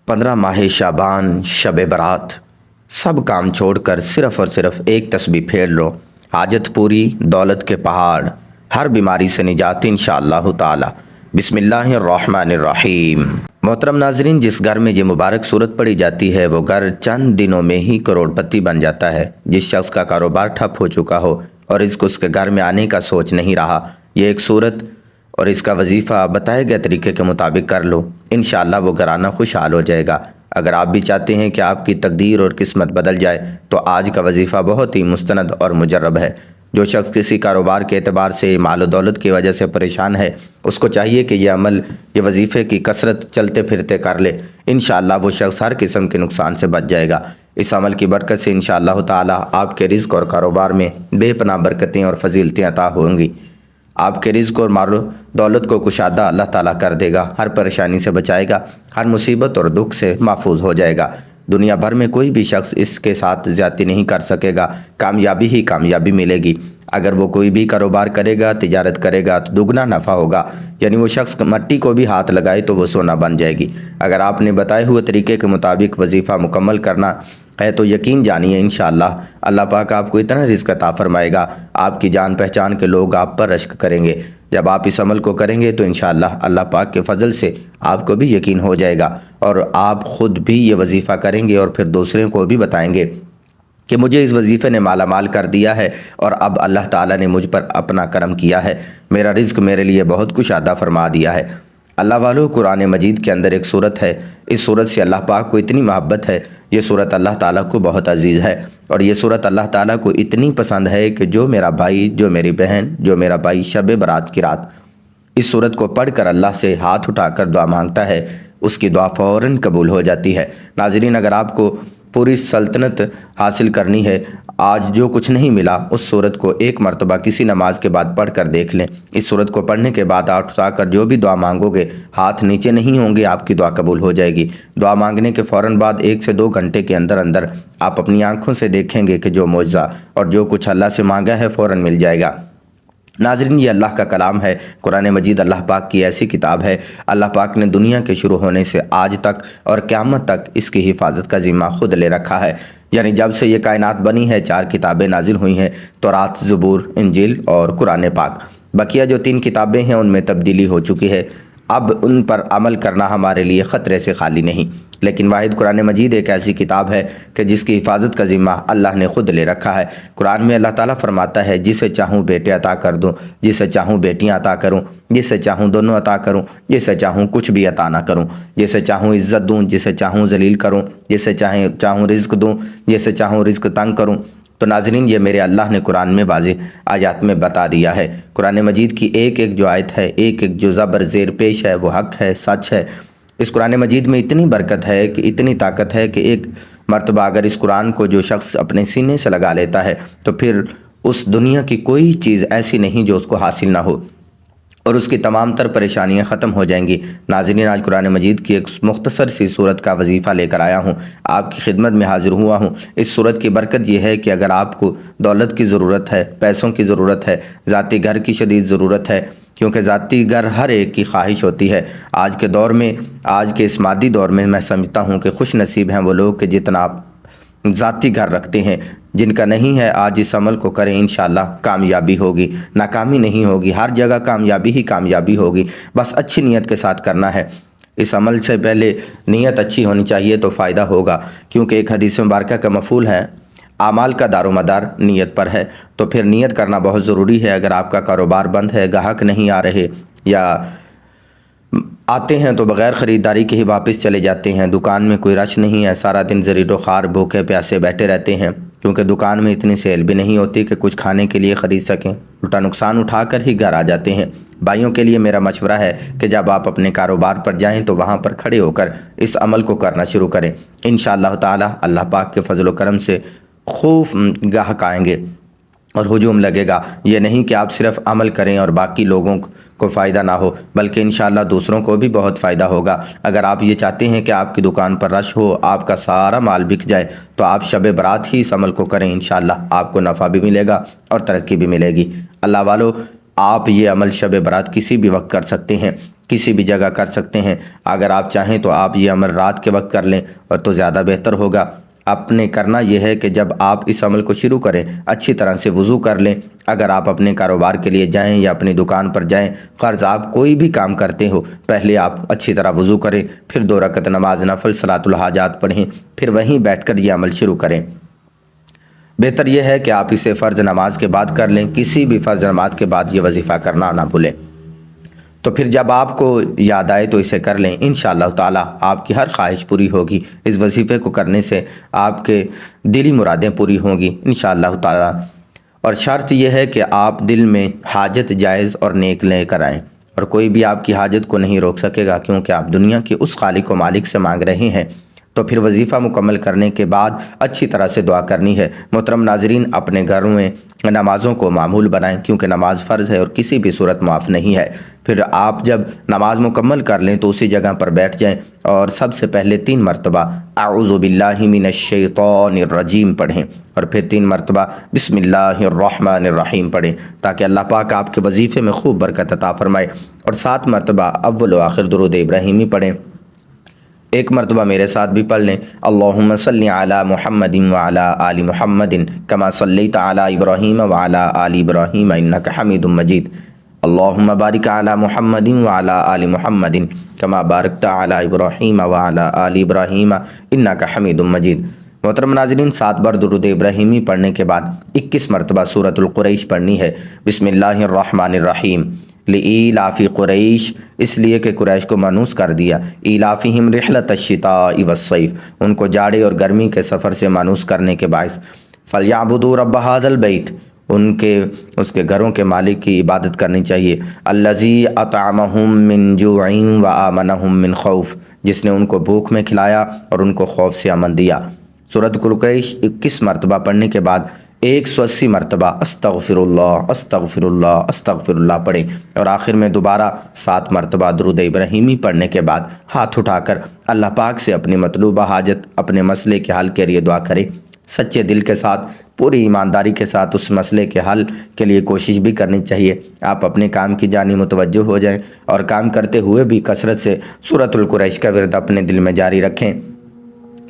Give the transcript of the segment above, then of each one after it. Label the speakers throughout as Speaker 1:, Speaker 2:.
Speaker 1: 15 माह शाबान शब बरात। सब काम छोड़कर सिर्फ़ और सिर्फ एक तस्बीह फेर लो, हाजत पूरी, दौलत के पहाड़, हर बीमारी से निजात इंशाअल्लाह ताला। बिस्मिल्लाहिर्रहमानिर्रहीम। मोहतरम नाजरीन, जिस घर में ये मुबारक सूरत पढ़ी जाती है वो घर चंद दिनों में ही करोड़पति बन जाता है। जिस शख्स का कारोबार ठप हो चुका हो और इसको उसके घर में आने का सोच नहीं रहा, ये एक सूरत और इसका वजीफ़ा बताए गए तरीके के मुताबिक कर लो, इंशाअल्लाह वो घराना खुशहाल हो जाएगा। अगर आप भी चाहते हैं कि आपकी तकदीर और किस्मत बदल जाए तो आज का वजीफ़ा बहुत ही मुस्तनद और मुजर्रब है। जो शख्स किसी कारोबार के एतबार से माल और दौलत की वजह से परेशान है, उसको चाहिए कि यह अमल, ये वजीफ़े की कसरत चलते फिरते कर ले। इंशाअल्लाह वो शख्स हर किस्म के नुकसान से बच जाएगा। इस अमल की बरकत से इंशाअल्लाह ताला आपके रिज़्क़ और कारोबार में बेपनाह बरकतें और फजीलतें अता होंगी। आपके रिज़्क़ और मालो दौलत को कुशादा अल्लाह ताला कर देगा, हर परेशानी से बचाएगा, हर मुसीबत और दुख से महफूज हो जाएगा। दुनिया भर में कोई भी शख्स इसके साथ ज़्यादती नहीं कर सकेगा, कामयाबी ही कामयाबी मिलेगी। अगर वो कोई भी कारोबार करेगा, तिजारत करेगा तो दुगना नफ़ा होगा। यानी वो शख्स मट्टी को भी हाथ लगाए तो वो सोना बन जाएगी। अगर आपने बताए हुए तरीके के मुताबिक वजीफ़ा मुकम्मल करना है तो यकीन जानिए इंशाअल्लाह अल्लाह पाक आपको इतना रिज़्क़ अता फरमाएगा, आपकी जान पहचान के लोग आप पर रश्क करेंगे। जब आप इस अमल को करेंगे तो इंशाअल्लाह अल्लाह पाक के फ़ज़ल से आपको भी यकीन हो जाएगा और आप ख़ुद भी ये वजीफ़ा करेंगे और फिर दूसरों को भी बताएंगे कि मुझे इस वजीफ़े ने माला माल कर दिया है और अब अल्लाह ताला ने मुझ पर अपना करम किया है, मेरा रिज़्क़ मेरे लिए बहुत कुछ अता फरमा दिया है। अल्लाह वालों, कुरान मजीद के अंदर एक सूरत है, इस सूरत से अल्लाह पाक को इतनी मोहब्बत है, ये सूरत अल्लाह ताला को बहुत अजीज़ है और ये सूरत अल्लाह ताला को इतनी पसंद है कि जो मेरा भाई, जो मेरी बहन, जो मेरा भाई शब बरात की रात इस सूरत को पढ़कर अल्लाह से हाथ उठाकर दुआ मांगता है, उसकी दुआ फ़ौरन कबूल हो जाती है। नाज़रीन, अगर आपको पूरी सल्तनत हासिल करनी है, आज जो कुछ नहीं मिला उस सूरत को एक मरतबा किसी नमाज के बाद पढ़ कर देख लें। इस सूरत को पढ़ने के बाद हाथ उठाकर जो भी दुआ मांगोगे, हाथ नीचे नहीं होंगे, आपकी दुआ कबूल हो जाएगी। दुआ मांगने के फ़ौरन बाद 1 से 2 घंटे के अंदर अंदर आप अपनी आँखों से देखेंगे कि जो मौजज़ा और जो कुछ अल्लाह से मांगा है फ़ौरन मिल जाएगा। नाज़रीन, ये अल्लाह का कलाम है, कुरान मजीद अल्लाह पाक की ऐसी किताब है, अल्लाह पाक ने दुनिया के शुरू होने से आज तक और क़यामत तक इसकी हिफाजत का ज़िम्मा खुद ले रखा है। यानी जब से ये कायनात बनी है 4 किताबें नाजिल हुई हैं, तौरात, ज़बूर, इंजील और कुरान पाक। बकिया जो 3 किताबें हैं उनमें तब्दीली हो चुकी है, अब उन पर अमल करना हमारे लिए ख़तरे से खाली नहीं। लेकिन वाहिद कुरान मजीद एक ऐसी किताब है कि जिसकी हिफाजत का ज़िम्मा अल्लाह ने ख़ुद ले रखा है। कुरान में अल्लाह ताला फरमाता है, जिसे चाहूँ बेटे अता कर दूँ, जिसे चाहूँ बेटियाँ अता करूँ, जिसे चाहूँ दोनों अता करूँ, जिसे चाहूँ कुछ भी अता ना करूँ, जिसे चाहूँ इज़्ज़त दूँ, जिसे चाहूँ जलील करूँ, जिसे चाहूँ रिज़्क़ दूँ, जिसे चाहूँ रिज़्क़ तंग करूँ। तो नाज़रीन, ये मेरे अल्लाह ने कुरान में वाज़ेह आयत में बता दिया है। कुरान मजीद की एक एक जो आयत है, एक एक जो ज़बर ज़ेर पेश है, वो हक़ है, सच है। इस कुरान मजीद में इतनी बरकत है कि इतनी ताकत है कि एक मरतबा अगर इस कुरान को जो शख्स अपने सीने से लगा लेता है तो फिर उस दुनिया की कोई चीज़ ऐसी नहीं जो उसको हासिल ना हो और उसकी तमाम तर परेशानियाँ ख़त्म हो जाएंगी। नाज़रीन, आज कुरान मजीद की एक मुख्तसर सी सूरत का वजीफ़ा लेकर आया हूँ, आपकी खिदमत में हाज़िर हुआ हूँ। इस सूरत की बरकत यह है कि अगर आपको दौलत की ज़रूरत है, पैसों की ज़रूरत है, ज़ाती घर की शदीद ज़रूरत है, क्योंकि ज़ाती घर हर एक की ख्वाहिश होती है। आज के दौर में, आज के इस मादी दौर में मैं समझता हूँ कि खुश नसीब हैं वो लोग कि जितना आप ज़ाती घर रखते हैं। जिनका नहीं है आज इस अमल को करें, इंशाअल्लाह कामयाबी होगी, नाकामी नहीं होगी, हर जगह कामयाबी ही कामयाबी होगी। बस अच्छी नीयत के साथ करना है। इस अमल से पहले नीयत अच्छी होनी चाहिए तो फ़ायदा होगा, क्योंकि एक हदीस मुबारका का मफ़ूल है, आमाल का दारोमदार नीयत पर है। तो फिर नीयत करना बहुत ज़रूरी है। अगर आपका कारोबार बंद है, ग्राहक नहीं आ रहे या आते हैं तो बग़ैर ख़रीदारी के ही वापस चले जाते हैं, दुकान में कोई रश नहीं है, सारा दिन ज़रीडो ख़ार भूखे प्यासे बैठे रहते हैं, क्योंकि दुकान में इतनी सेल भी नहीं होती कि कुछ खाने के लिए ख़रीद सकें, उल्टा नुकसान उठाकर ही घर आ जाते हैं। भाइयों के लिए मेरा मशवरा है कि जब आप अपने कारोबार पर जाएं तो वहां पर खड़े होकर इस अमल को करना शुरू करें। इंशाअल्लाह ताला अल्लाह पाक के फजल व करम से खूब ग्राहक आएंगे और हुजूम लगेगा। ये नहीं कि आप सिर्फ अमल करें और बाकी लोगों को फ़ायदा ना हो, बल्कि इंशाअल्लाह दूसरों को भी बहुत फ़ायदा होगा। अगर आप ये चाहते हैं कि आपकी दुकान पर रश हो, आपका सारा माल बिक जाए, तो आप शब बरात ही इस अमल को करें। इंशाअल्लाह आपको नफ़ा भी मिलेगा और तरक्की भी मिलेगी। अल्लाह वालों, आप ये अमल शब बरात किसी भी वक्त कर सकते हैं। کسی بھی جگہ کر سکتے ہیں۔ اگر آپ چاہیں تو آپ یہ عمل رات کے وقت کر لیں اور تو زیادہ بہتر ہوگا۔ اپنے کرنا یہ ہے کہ جب آپ اس عمل کو شروع کریں اچھی طرح سے وضو کر لیں۔ اگر آپ اپنے کاروبار کے لیے جائیں یا اپنی دکان پر جائیں، فرض آپ کوئی بھی کام کرتے ہو، پہلے آپ اچھی طرح وضو کریں، پھر 2 رکعت نماز نفل صلاۃ الحاجات پڑھیں، پھر وہیں بیٹھ کر یہ عمل شروع کریں۔ بہتر یہ ہے کہ آپ اسے فرض نماز کے بعد کر لیں، کسی بھی فرض نماز کے بعد یہ وظیفہ کرنا نہ بھولیں۔ تو پھر جب آپ کو یاد آئے تو اسے کر لیں، انشاءاللہ تعالی آپ کی ہر خواہش پوری ہوگی۔ اس وظیفے کو کرنے سے آپ کے دلی مرادیں پوری ہوں گی انشاءاللہ تعالی۔ اور شرط یہ ہے کہ آپ دل میں حاجت جائز اور نیک لے کر آئیں، اور کوئی بھی آپ کی حاجت کو نہیں روک سکے گا، کیونکہ آپ دنیا کے اس خالق و مالک سے مانگ رہے ہیں۔ تو پھر وظیفہ مکمل کرنے کے بعد اچھی طرح سے دعا کرنی ہے۔ محترم ناظرین، اپنے گھروں میں نمازوں کو معمول بنائیں، کیونکہ نماز فرض ہے اور کسی بھی صورت معاف نہیں ہے۔ پھر آپ جب نماز مکمل کر لیں تو اسی جگہ پر بیٹھ جائیں اور سب سے پہلے 3 مرتبہ اعوذ باللہ من الشیطان الرجیم پڑھیں، اور پھر 3 مرتبہ بسم اللہ الرحمن الرحیم پڑھیں، تاکہ اللہ پاک آپ کے وظیفے میں خوب برکت عطا فرمائے۔ اور 7 مرتبہ اول و آخر درود ابراہیمی پڑھیں۔ 1 مرتبہ میرے ساتھ بھی پڑھ لیں، اللہم صلی علی محمد وعلی آل محمد کما صلیت علی ابراہیم وعلی آل ابراہیم انک حمید مجید، اللہم بارک علی محمد وعلی آل محمد کما بارکت علی ابراہیم وعلی آل ابراہیم انک حمید مجید۔ محترم ناظرین، 7 بار درود ابراہیمی پڑھنے کے بعد 21 مرتبہ سورۃ القریش پڑھنی ہے۔ بسم اللہ الرحمن الرحیم، لإیلاف قریش، اس لیے کہ قریش کو مانوس کر دیا، ایلافہم رحلۃ الشتاء والصیف، ان کو جاڑے اور گرمی کے سفر سے مانوس کرنے کے باعث، فلیعبدوا رب ھذا البیت، اس کے گھروں کے مالک کی عبادت کرنی چاہیے، الذی اطعمہم من جوع وآمنہم من خوف، جس نے ان کو بھوک میں کھلایا اور ان کو خوف سے امن دیا۔ سورۃ القریش 21 مرتبہ پڑھنے کے بعد 180 مرتبہ استغفر اللہ استغفر اللہ استغفر اللہ پڑھیں، اور آخر میں دوبارہ 7 مرتبہ درود ابراہیمی پڑھنے کے بعد ہاتھ اٹھا کر اللہ پاک سے اپنی مطلوبہ حاجت، اپنے مسئلے کے حل کے لیے دعا کریں۔ سچے دل کے ساتھ، پوری ایمانداری کے ساتھ اس مسئلے کے حل کے لیے کوشش بھی کرنی چاہیے۔ آپ اپنے کام کی جانب متوجہ ہو جائیں اور کام کرتے ہوئے بھی کثرت سے سورۃ القریش کا ورد اپنے دل میں جاری رکھیں۔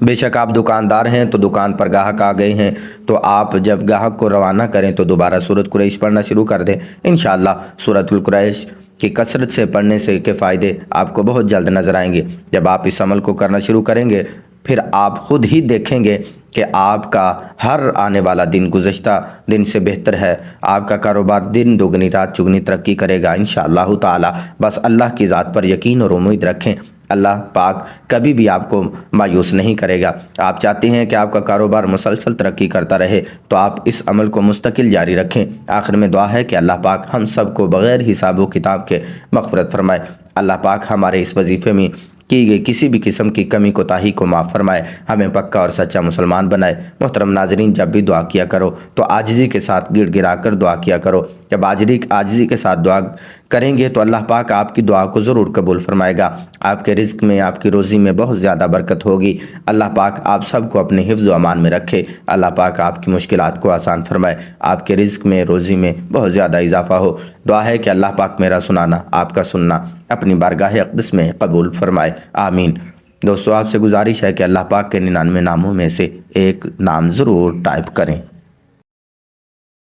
Speaker 1: بے شک آپ دکاندار ہیں تو دکان پر گاہک آ گئے ہیں، تو آپ جب گاہک کو روانہ کریں تو دوبارہ سورۃ قریش پڑھنا شروع کر دیں۔ انشاءاللہ سورۃ القریش کی کثرت سے پڑھنے سے کے فائدے آپ کو بہت جلد نظر آئیں گے۔ جب آپ اس عمل کو کرنا شروع کریں گے پھر آپ خود ہی دیکھیں گے کہ آپ کا ہر آنے والا دن گزشتہ دن سے بہتر ہے، آپ کا کاروبار دن دوگنی رات چگنی ترقی کرے گا انشاءاللہ تعالی۔ بس اللہ کی ذات پر یقین اور امید رکھیں، اللہ پاک کبھی بھی آپ کو مایوس نہیں کرے گا۔ آپ چاہتے ہیں کہ آپ کا کاروبار مسلسل ترقی کرتا رہے تو آپ اس عمل کو مستقل جاری رکھیں۔ آخر میں دعا ہے کہ اللہ پاک ہم سب کو بغیر حساب و کتاب کے مغفرت فرمائے۔ اللہ پاک ہمارے اس وظیفے میں کی گئی کسی بھی قسم کی کمی کوتاہی کو معاف فرمائے، ہمیں پکا اور سچا مسلمان بنائے۔ محترم ناظرین، جب بھی دعا کیا کرو تو عاجزی کے ساتھ گڑ گڑا کر دعا کیا کرو۔ جب عاجزی کے ساتھ دعا کریں گے تو اللہ پاک آپ کی دعا کو ضرور قبول فرمائے گا۔ آپ کے رزق میں، آپ کی روزی میں بہت زیادہ برکت ہوگی۔ اللہ پاک آپ سب کو اپنے حفظ و امان میں رکھے۔ اللہ پاک آپ کی مشکلات کو آسان فرمائے، آپ کے رزق میں، روزی میں بہت زیادہ اضافہ ہو۔ دعا ہے کہ اللہ پاک میرا سنانا، آپ کا سننا اپنی بارگاہ اقدس میں قبول فرمائے، آمین۔ دوستو، آپ سے گزارش ہے کہ اللہ پاک کے 99 ناموں میں سے ایک نام ضرور ٹائپ کریں۔